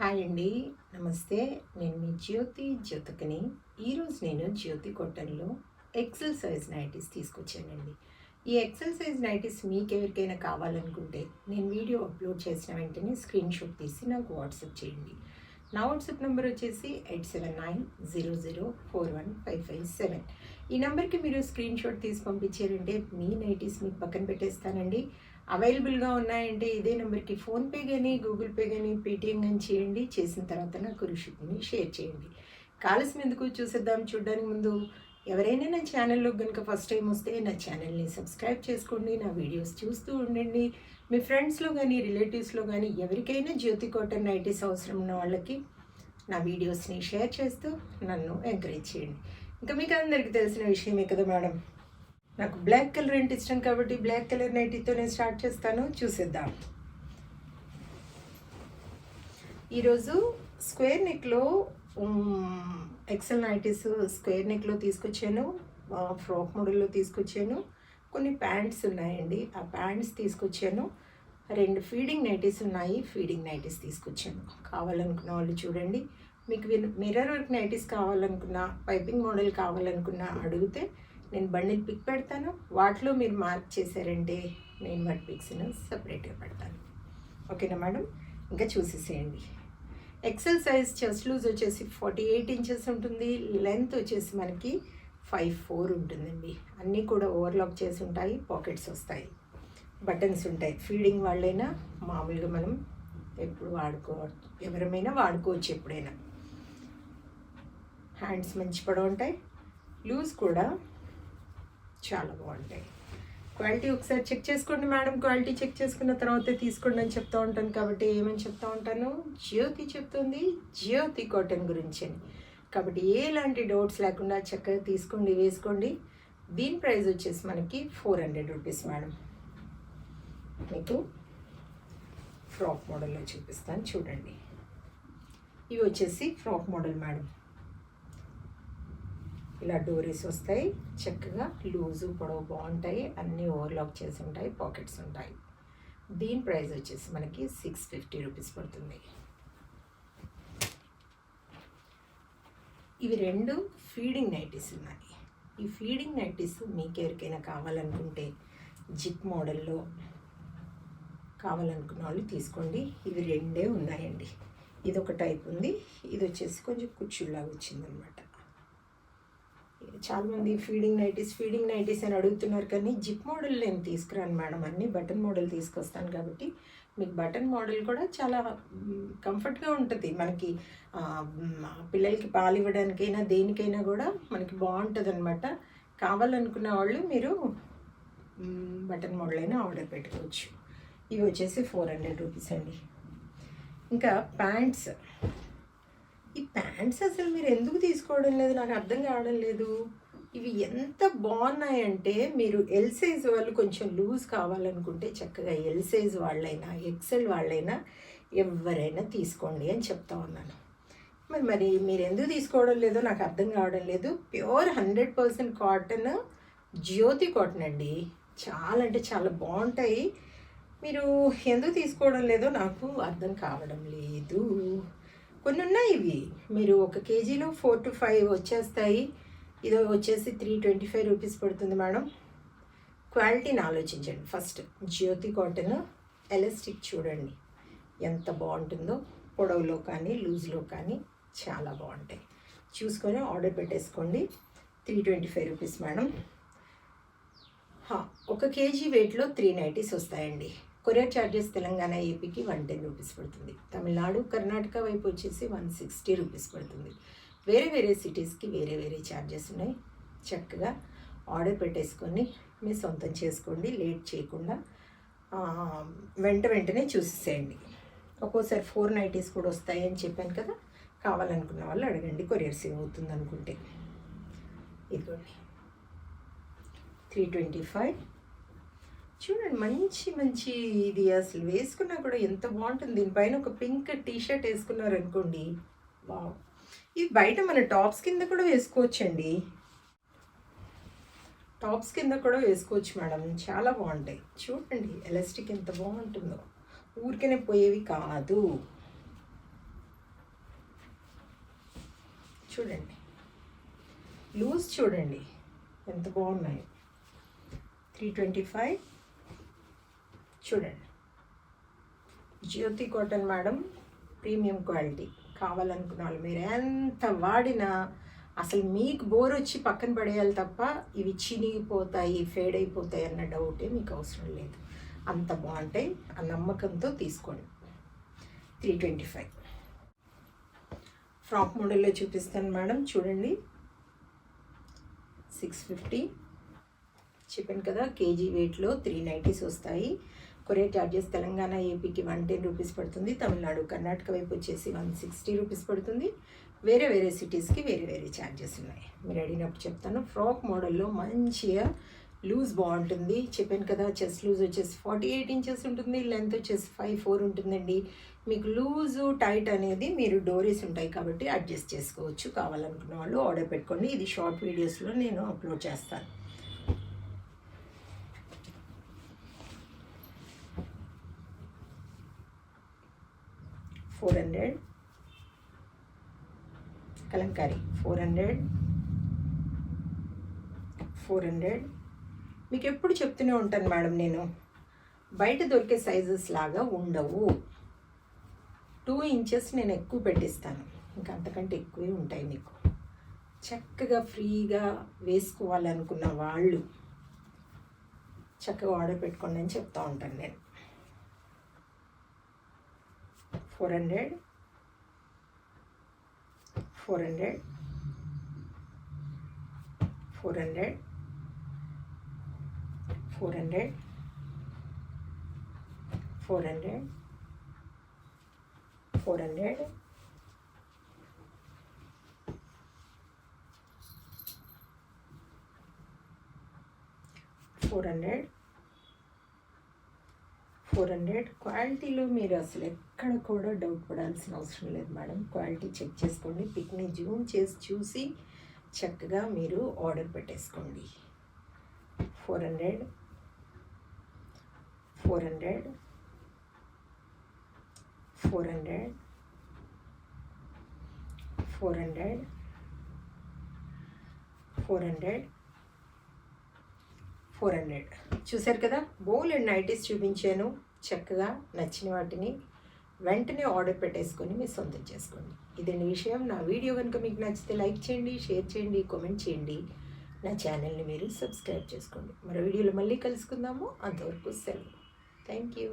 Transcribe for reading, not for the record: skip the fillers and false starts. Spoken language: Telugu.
హాయ్ అండి. నమస్తే. నేను మీ జ్యోతికని. ఈరోజు నేను జ్యోతి కాటన్లో ఎక్సెల్ సైజ్ నైటీస్ తీసుకొచ్చానండి. ఈ ఎక్సెల్ సైజ్ నైటీస్ మీకు ఎవరికైనా కావాలనుకుంటే నేను వీడియో అప్లోడ్ చేసిన వెంటనే స్క్రీన్ షాట్ తీసి నాకు వాట్సాప్ చేయండి. నా వాట్సాప్ నెంబర్ వచ్చేసి 8790041557. ఈ నెంబర్కి మీరు స్క్రీన్ షాట్ తీసి పంపించారంటే మీ నైటీస్ మీకు పక్కన పెట్టేస్తానండి. అవైలబుల్గా ఉన్నాయంటే ఇదే నెంబర్కి ఫోన్పే కానీ గూగుల్ పే కానీ పేటిఎం కానీ చేయండి. చేసిన తర్వాత నాకు రిసిప్ట్ని షేర్ చేయండి. కాలస్యం ఎందుకు చూసేద్దాం. చూడడానికి ముందు ఎవరైనా నా ఛానల్లో కనుక ఫస్ట్ టైం వస్తే నా ఛానల్ని సబ్స్క్రైబ్ చేసుకోండి. నా వీడియోస్ చూస్తూ ఉండండి. మీ ఫ్రెండ్స్లో కానీ రిలేటివ్స్లో కానీ ఎవరికైనా జ్యోతి కాటన్ నైటీస్ అవసరం ఉన్న వాళ్ళకి నా వీడియోస్ని షేర్ చేస్తూ నన్ను ఎంకరేజ్ చేయండి. ఇంకా మీకు అందరికీ తెలిసిన విషయమే కదా మేడం. నాకు బ్లాక్ కలర్ అంటే ఇష్టం కాబట్టి బ్లాక్ కలర్ నైటీతో నేను స్టార్ట్ చేస్తాను. చూసేద్దాం. ఈరోజు స్క్వేర్ నెక్లో ఎక్సెల్ నైటీస్ స్క్వేర్ నెక్లో తీసుకొచ్చాను. ఫ్రాక్ మోడల్లో తీసుకొచ్చాను. కొన్ని ప్యాంట్స్ ఉన్నాయండి. ఆ ప్యాంట్స్ తీసుకొచ్చాను. 2 ఫీడింగ్ నైటీస్ ఉన్నాయి. ఫీడింగ్ నైటీస్ తీసుకొచ్చాను. కావాలనుకున్న వాళ్ళు చూడండి. మీకు మిర్రర్ వర్క్ నైటీస్ కావాలనుకున్నా, పైపింగ్ మోడల్ కావాలనుకున్నా అడిగితే నేను బండిల్ పిక్ పెడతాను. వాటిలో మీరు మార్క్ చేశారంటే నేను వాటి పిక్స్ను సపరేట్గా పెడతాను. ఓకేనా మేడం? ఇంకా చూసేసేయండి. ఎక్సెల్ సైజ్ చెస్ట్ లూజ్ వచ్చేసి 48 ఇంచెస్ ఉంటుంది. లెంత్ వచ్చేసి మనకి 5'4" ఉంటుందండి. అన్నీ కూడా ఓవర్లాక్ చేసి ఉంటాయి. పాకెట్స్ వస్తాయి, బటన్స్ ఉంటాయి. ఫీడింగ్ వాళ్ళైనా మామూలుగా మనం ఎప్పుడు ఎవరమైనా వాడుకోవచ్చు ఎప్పుడైనా. హ్యాండ్స్ మంచి పొడవు ఉంటాయి. లూజ్ కూడా చాలా బాగుంటాయి. క్వాలిటీ ఒకసారి చెక్ చేసుకోండి మేడం. క్వాలిటీ చెక్ చేసుకున్న తర్వాతే తీసుకోండి అని చెప్తూ ఉంటాను. కాబట్టి ఏమని చెప్తూ ఉంటాను? జ్యోతి చెప్తుంది జ్యోతి కాటన్ గురించి అని. కాబట్టి ఎలాంటి డౌట్స్ లేకుండా చక్కగా తీసుకోండి, వేసుకోండి. దీని ప్రైస్ వచ్చేసి మనకి 400 రూపీస్ మేడం. మీకు ఫ్రాక్ మోడల్లో చూపిస్తాను చూడండి. ఇవి వచ్చేసి ఫ్రాక్ మోడల్ మేడం. ఇలా డోరీస్ వస్తాయి. చక్కగా లూజు పొడవు బాగుంటాయి. అన్నీ ఓవర్లాక్ చేసి ఉంటాయి. పాకెట్స్ ఉంటాయి. దీని ప్రైస్ వచ్చేసి మనకి 650 రూపీస్ పడుతుంది. ఇవి 2 ఫీడింగ్ నైటీస్ ఉన్నాయి. ఈ ఫీడింగ్ నైటీస్ మీకు ఎవరికైనా కావాలనుకుంటే జిప్ మోడల్లో కావాలనుకున్న వాళ్ళు తీసుకోండి. ఇవి 2 ఉన్నాయండి. ఇది ఒక టైప్ ఉంది. ఇది వచ్చేసి కొంచెం కుచ్చులాగా వచ్చిందనమాట. చాలామంది ఫీడింగ్ నైటీస్ అని అడుగుతున్నారు. కానీ జిప్ మోడల్ నేను తీసుకురాను మేడం. అన్నీ బటన్ మోడల్ తీసుకొస్తాను. కాబట్టి మీకు బటన్ మోడల్ కూడా చాలా కంఫర్ట్గా ఉంటుంది. మనకి పిల్లలకి పాలు ఇవ్వడానికైనా దేనికైనా కూడా మనకి బాగుంటుంది అనమాట. కావాలనుకున్న వాళ్ళు మీరు బటన్ మోడల్ అయినా ఆర్డర్ పెట్టుకోవచ్చు. ఇవి వచ్చేసి 400 రూపీస్ అండి. ఇంకా ప్యాంట్స్. ఈ ప్యాంట్స్ అసలు మీరు ఎందుకు తీసుకోవడం లేదు నాకు అర్థం కావడం లేదు. ఇవి ఎంత బాగున్నాయంటే మీరు ఎల్ సైజ్ వాళ్ళు కొంచెం లూజ్ కావాలనుకుంటే చక్కగా ఎల్ సైజ్ వాళ్ళైనా ఎక్సెల్ వాళ్ళైనా ఎవరైనా తీసుకోండి అని చెప్తా ఉన్నాను. మరి మీరు ఎందుకు తీసుకోవడం లేదో నాకు అర్థం కావడం లేదు. ప్యూర్ 100% కాటన్, జ్యోతి కాటన్ అండి. చాలా అంటే చాలా బాగుంటాయి. మీరు ఎందుకు తీసుకోవడం లేదో నాకు అర్థం కావడం లేదు. కొన్ని ఉన్నాయి. ఇవి మీరు 1 కేజీలో 4 to 5 వచ్చేస్తాయి. ఇది వచ్చేసి 325 రూపీస్ పడుతుంది మేడం. క్వాలిటీని ఆలోచించండి ఫస్ట్. జ్యోతి కాటన్ ఎలాస్టిక్ చూడండి ఎంత బాగుంటుందో. పొడవులో కానీ లూజ్లో కానీ చాలా బాగుంటాయి. చూసుకొని ఆర్డర్ పెట్టేసుకోండి. 325 రూపీస్ మేడం. 1 కేజీ వెయిట్లో 3 నైటీస్ వస్తాయండి. కొరియర్ ఛార్జెస్ తెలంగాణ ఏపీకి 110 రూపీస్ పడుతుంది. తమిళనాడు కర్ణాటక వైపు వచ్చేసి 160 రూపీస్ పడుతుంది. వేరే సిటీస్కి వేరే ఛార్జెస్ ఉన్నాయి. చక్కగా ఆర్డర్ పెట్టేసుకొని మీ సొంతం చేసుకోండి. లేట్ చేయకుండా వెంటనే చూసేసేయండి. ఒక్కోసారి 4 నైటీస్ కూడా వస్తాయి అని చెప్పాను కదా. కావాలనుకున్న వాళ్ళు అడగండి. కొరియర్ సేవ్ అవుతుంది అనుకుంటే. ఇదిగోండి 325. చూడండి మంచి ఇది అసలు వేసుకున్నా కూడా ఎంత బాగుంటుంది. దీనిపైన ఒక పింక్ టీషర్ట్ వేసుకున్నారనుకోండి, వావ్. ఇది బయట మన టాప్స్ కింద కూడా వేసుకోవచ్చండి. టాప్స్ కింద కూడా వేసుకోవచ్చు మేడం. చాలా బాగుంటాయి. చూడండి ఎలాస్టిక్ ఎంత బాగుంటుందో. ఊరికనే పోయేవి కాదు. చూడండి, లూజ్ చూడండి ఎంత బాగున్నాయి. 325 చూడండి. జ్యోతి కాటన్ మేడం, ప్రీమియం క్వాలిటీ. కావాలనుకున్న వాళ్ళు మీరు ఎంత వాడినా అసలు మీకు బోర్ వచ్చి పక్కన పడేయాలి తప్ప ఇవి చినిగిపోతాయి, ఫేడ్ అయిపోతాయి అన్న డౌటే మీకు అవసరం లేదు. అంత బాగుంటాయి. ఆ నమ్మకంతో తీసుకోండి. 325 ఫ్రాక్ మోడల్లో చూపిస్తాను మేడం. చూడండి, 650 చెప్పాను కదా. కేజీ వెయిట్లో 390s వస్తాయి. కొరియర్ ఛార్జెస్ తెలంగాణ ఏపీకి 110 రూపీస్ పడుతుంది. తమిళనాడు కర్ణాటక వైపు వచ్చేసి 160 రూపీస్ పడుతుంది. వేరే వేరే సిటీస్కి వేరే వేరే ఛార్జెస్ ఉన్నాయి. మీరు అడిగినప్పుడు చెప్తాను. ఫ్రాక్ మోడల్లో మంచిగా లూజ్ బాగుంటుంది. చెప్పాను కదా, చెస్ట్ లూజ్ వచ్చేసి 48 ఇంచెస్ ఉంటుంది. లెంత్ వచ్చేసి 5'4" ఉంటుందండి. మీకు లూజు టైట్ అనేది మీరు డోరీస్ ఉంటాయి కాబట్టి అడ్జస్ట్ చేసుకోవచ్చు. కావాలనుకున్న వాళ్ళు ఆర్డర్ పెట్టుకోండి. ఇది షార్ట్ వీడియోస్లో నేను అప్లోడ్ చేస్తాను. $400 కలంకారీ. 400 మీకు ఎప్పుడు చెప్తూనే ఉంటాను మేడం, నేను బయట దొరికే సైజెస్ లాగా ఉండవు. 2 ఇంచెస్ నేను ఎక్కువ పెట్టిస్తాను. ఇంకా అంతకంటే ఎక్కువే ఉంటాయి. మీకు చక్కగా ఫ్రీగా వేసుకోవాలనుకున్న వాళ్ళు చక్కగా ఆర్డర్ పెట్టుకోండి అని చెప్తూ ఉంటాను నేను. 400 400 400 400 400 400 400 క్వాలిటీలో మీరు అసలు ఎక్కడ కూడా డౌట్ పడాల్సిన అవసరం లేదు మేడం. క్వాలిటీ చెక్ చేసుకోండి. పిక్ని జూమ్ చేసి చూసి చక్కగా మీరు ఆర్డర్ పెట్టేసుకోండి. 400 400 400 400 400 400 చూసారు కదా. బోల్ అండ్ నైటీస్ చూపించాను. చక్కగా నచ్చిన వాటిని వెంటనే ఆర్డర్ పెట్టేసుకొని మీరు సొంతం చేసుకోండి. ఇదండి విషయం. నా వీడియో కనుక మీకు నచ్చితే లైక్ చేయండి, షేర్ చేయండి, కామెంట్ చేయండి. నా ఛానల్ని మీరు సబ్స్క్రైబ్ చేసుకోండి. మరో వీడియోలో మళ్ళీ కలుసుకుందాము. అంతవరకు సెలవు. Thank you.